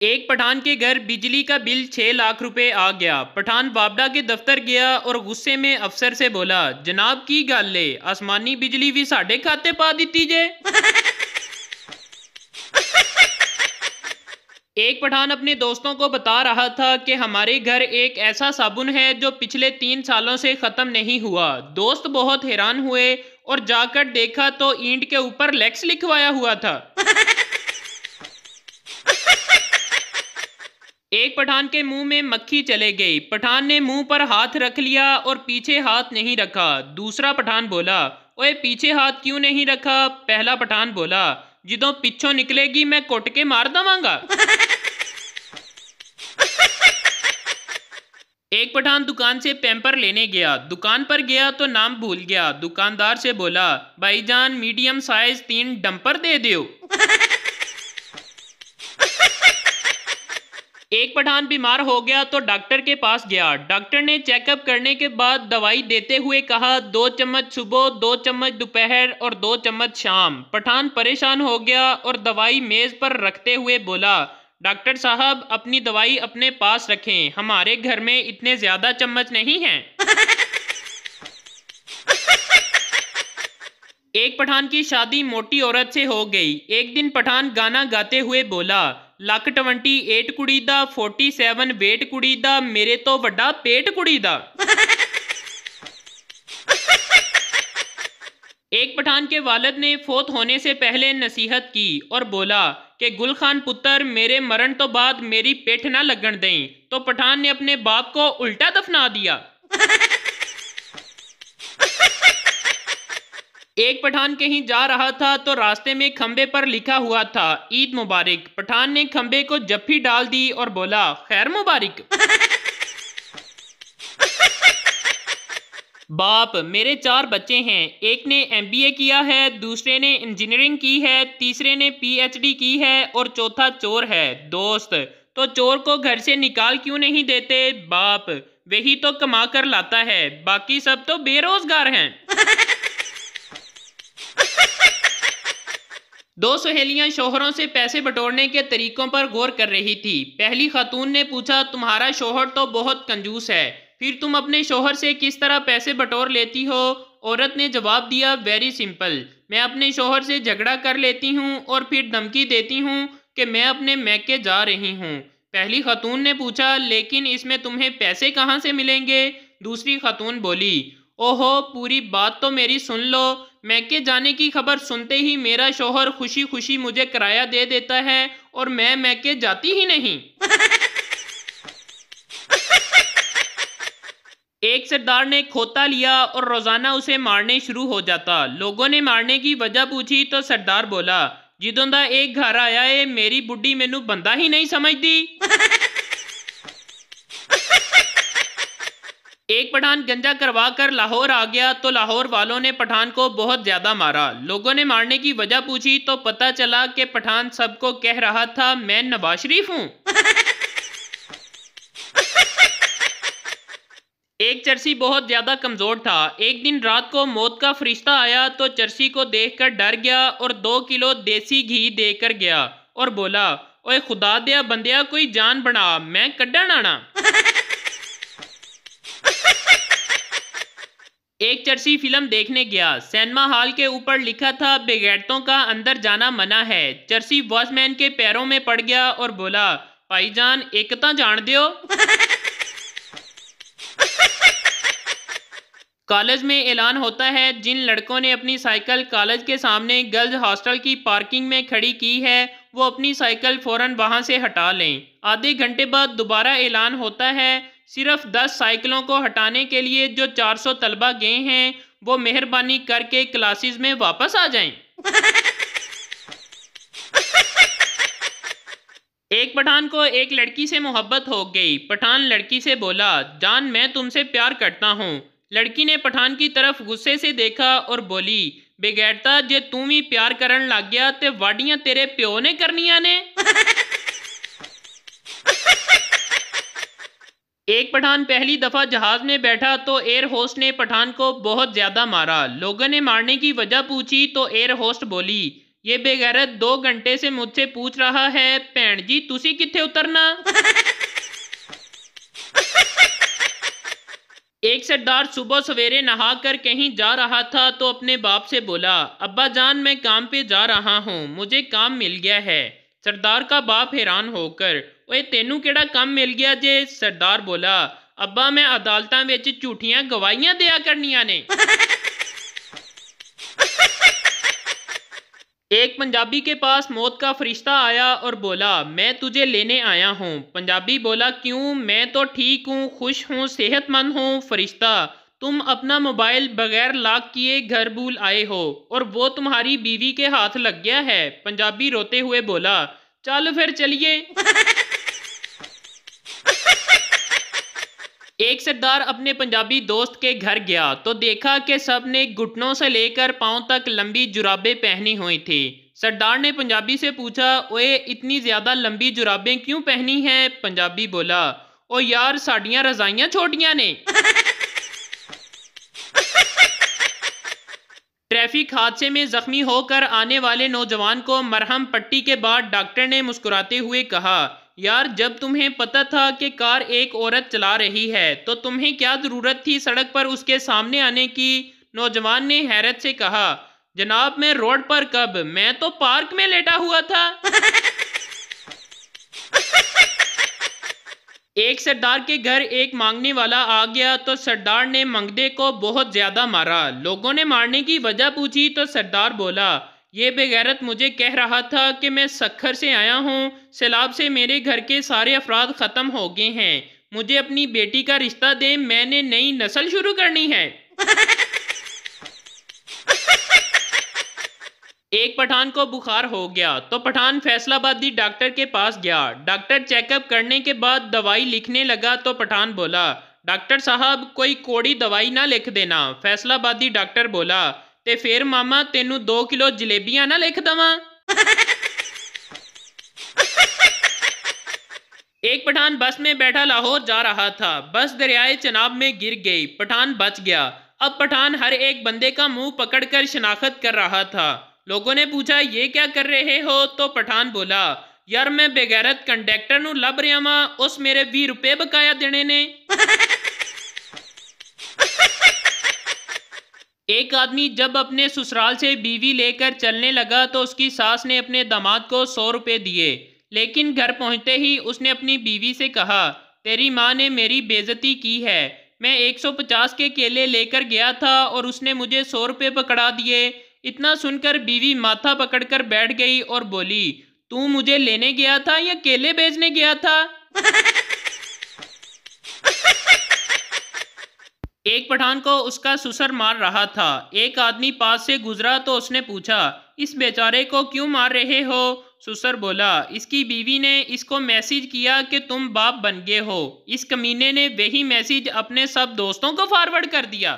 एक पठान के घर बिजली का बिल 6 लाख रुपए आ गया। पठान बाबडा के दफ्तर गया और गुस्से में अफसर से बोला, जनाब की गल है, आसमानी बिजली भी साढ़े खाते पा दी जे। एक पठान अपने दोस्तों को बता रहा था कि हमारे घर एक ऐसा साबुन है जो पिछले 3 सालों से खत्म नहीं हुआ। दोस्त बहुत हैरान हुए और जाकर देखा तो ईंट के ऊपर लेक्स लिखवाया हुआ था। एक पठान के मुंह में मक्खी चले गई। पठान ने मुंह पर हाथ रख लिया और पीछे हाथ नहीं रखा। दूसरा पठान बोला, ओए पीछे हाथ क्यों नहीं रखा? पहला पठान बोला, जिदों पिछों निकलेगी मैं कुट के मार दवांगा। एक पठान दुकान से पैम्पर लेने गया। दुकान पर गया तो नाम भूल गया। दुकानदार से बोला, भाईजान मीडियम साइज 3 डंपर दे दो। एक पठान बीमार हो गया तो डॉक्टर के पास गया। डॉक्टर ने चेकअप करने के बाद दवाई देते हुए कहा, 2 चम्मच सुबह, 2 चम्मच दोपहर और 2 चम्मच शाम। पठान परेशान हो गया और दवाई मेज पर रखते हुए बोला, डॉक्टर साहब अपनी दवाई अपने पास रखें, हमारे घर में इतने ज्यादा चम्मच नहीं हैं। एक पठान की शादी मोटी औरत से हो गई। एक दिन पठान गाना गाते हुए बोला, लक 28 कुड़ी दा, 47 वेट कुड़ी दा, मेरे तो वड्डा पेट कुड़ी दा। एक पठान के वालिद ने फोत होने से पहले नसीहत की और बोला कि गुल खान पुत्र, मेरे मरण तो बाद मेरी पेट ना लगन दें। तो पठान ने अपने बाप को उल्टा दफना दिया। एक पठान कहीं जा रहा था तो रास्ते में खंबे पर लिखा हुआ था, ईद मुबारक। पठान ने खंबे को जप्फी डाल दी और बोला, खैर मुबारक। बाप, मेरे 4 बच्चे हैं। एक ने MBA किया है, दूसरे ने इंजीनियरिंग की है, तीसरे ने PhD की है और चौथा चोर है। दोस्त, तो चोर को घर से निकाल क्यों नहीं देते? बाप, वही तो कमा कर लाता है, बाकी सब तो बेरोजगार हैं। 2 सहेलियां शौहरों से पैसे बटोरने के तरीकों पर गौर कर रही थी। पहली खातून ने पूछा, तुम्हारा शौहर तो बहुत कंजूस है, फिर तुम अपने शौहर से किस तरह पैसे बटोर लेती हो? औरत ने जवाब दिया, वेरी सिंपल, मैं अपने शौहर से झगड़ा कर लेती हूँ और फिर धमकी देती हूँ कि मैं अपने मैके जा रही हूँ। पहली खातून ने पूछा, लेकिन इसमें तुम्हें पैसे कहाँ से मिलेंगे? दूसरी खातून बोली, ओहो, पूरी बात तो मेरी सुन लो। मैके जाने की खबर सुनते ही मेरा शौहर खुशी खुशी मुझे किराया दे देता है और मैं मैके जाती ही नहीं। एक सरदार ने खोता लिया और रोजाना उसे मारने शुरू हो जाता। लोगों ने मारने की वजह पूछी तो सरदार बोला, जिदों दा एक घर आया है, मेरी बुढ़ी मैनू बंदा ही नहीं समझती। एक पठान गंजा करवा कर लाहौर आ गया तो लाहौर वालों ने पठान को बहुत ज्यादा मारा। लोगों ने मारने की वजह पूछी तो पता चला कि पठान सबको कह रहा था, मैं नवाज शरीफ हूं। एक चरसी बहुत ज्यादा कमजोर था। एक दिन रात को मौत का फरिश्ता आया तो चरसी को देखकर डर गया और 2 किलो देसी घी देकर गया और बोला, ओए खुदा दिया बंदिया, कोई जान बना, मैं कड्डन आना। एक चरसी फिल्म देखने गया। सिनेमा हॉल के ऊपर लिखा था, बेगैरतों का अंदर जाना मना है। चरसी वॉचमैन के पैरों में पड़ गया और बोला, भाईजान एकता जान दियो। कॉलेज में ऐलान होता है, जिन लड़कों ने अपनी साइकिल कॉलेज के सामने गर्ल्स हॉस्टल की पार्किंग में खड़ी की है वो अपनी साइकिल फौरन वहां से हटा लें। आधे घंटे बाद दोबारा ऐलान होता है, सिर्फ 10 साइकिलों को हटाने के लिए जो 400 तलबा गए हैं वो मेहरबानी करके क्लासेस में वापस आ जाएं। एक पठान को एक लड़की से मोहब्बत हो गई। पठान लड़की से बोला, जान मैं तुमसे प्यार करता हूँ। लड़की ने पठान की तरफ गुस्से से देखा और बोली, बेगैरता, जे तू भी प्यार करन लग गया ते वाडियां तेरे प्यो ने करनिया ने। एक पठान पहली दफा जहाज में बैठा तो एयर होस्ट ने पठान को बहुत ज्यादा मारा। लोगों ने मारने की वजह पूछी तो एयर होस्ट बोली, ये बेगैरत 2 घंटे से मुझसे पूछ रहा है, भैन जी तुसी कित्थे उतरना। एक सरदार सुबह सवेरे नहाकर कहीं जा रहा था तो अपने बाप से बोला, अब्बा जान मैं काम पे जा रहा हूँ, मुझे काम मिल गया है। सरदार का बाप हैरान होकर, ओए तेनू केड़ा काम मिल गया जे? सरदार बोला, अब्बा मैं अदालतां विच झूठियां गवाहियां दिया करनियां ने। एक पंजाबी के पास मौत का फरिश्ता आया और बोला, मैं तुझे लेने आया हूँ। पंजाबी बोला, क्यों? मैं तो ठीक हूँ, खुश हूँ, सेहतमंद हूँ। फरिश्ता, तुम अपना मोबाइल बगैर लॉक किए घर भूल आए हो और वो तुम्हारी बीवी के हाथ लग गया है। पंजाबी रोते हुए बोला, चल फिर चलिए। एक सरदार अपने पंजाबी दोस्त के घर गया तो देखा कि सब ने घुटनों से लेकर पांव तक लंबी जुराबें पहनी हुई थी। सरदार ने पंजाबी से पूछा, ओए इतनी ज्यादा लंबी जुराबें क्यों पहनी हैं? पंजाबी बोला, ओ यार साडियां रजाइयां छोटियां ने। ट्रैफिक हादसे में जख्मी होकर आने वाले नौजवान को मरहम पट्टी के बाद डॉक्टर ने मुस्कुराते हुए कहा, यार जब तुम्हें पता था कि कार एक औरत चला रही है तो तुम्हें क्या जरूरत थी सड़क पर उसके सामने आने की? नौजवान ने हैरत से कहा, जनाब मैं रोड पर कब, मैं तो पार्क में लेटा हुआ था। एक सरदार के घर एक मांगने वाला आ गया तो सरदार ने मंगते को बहुत ज्यादा मारा। लोगों ने मारने की वजह पूछी तो सरदार बोला, ये बेगैरत मुझे कह रहा था कि मैं सखर से आया हूँ, सैलाब से मेरे घर के सारे अफराद खत्म हो गए हैं, मुझे अपनी बेटी का रिश्ता दें, मैंने नई नस्ल शुरू करनी है। एक पठान को बुखार हो गया तो पठान फैसलाबादी डॉक्टर के पास गया। डॉक्टर चेकअप करने के बाद दवाई लिखने लगा तो पठान बोला, डॉक्टर साहब कोई कोड़ी दवाई ना लिख देना। फैसलाबादी डॉक्टर बोला, ते फिर मामा तेनू 2 किलो जलेबियां ना लिख दवा। एक पठान बस में बैठा लाहौर जा रहा था, बस दरियाए चनाब में गिर गई, पठान बच गया। अब पठान हर एक बंदे का मुंह पकड़कर शनाख्त कर रहा था। लोगों ने पूछा, ये क्या कर रहे हो? तो पठान बोला, यार मैं बेगैरत कंडक्टर नू लब रहा वां, उस मेरे 20 रुपए बकाया देने ने। एक आदमी जब अपने ससुराल से बीवी लेकर चलने लगा तो उसकी सास ने अपने दामाद को 100 रुपए दिए, लेकिन घर पहुंचते ही उसने अपनी बीवी से कहा, तेरी माँ ने मेरी बेइज्जती की है, मैं 150 के केले लेकर गया था और उसने मुझे 100 रुपये पकड़ा दिए। इतना सुनकर बीवी माथा पकड़कर बैठ गई और बोली, तू मुझे लेने गया था या केले बेचने गया था? एक पठान को उसका ससुर मार रहा था। एक आदमी पास से गुजरा तो उसने पूछा, इस बेचारे को क्यों मार रहे हो? ससुर बोला, इसकी बीवी ने इसको मैसेज किया कि तुम बाप बन गए हो। इस कमीने ने वही मैसेज अपने सब दोस्तों को फॉरवर्ड कर दिया।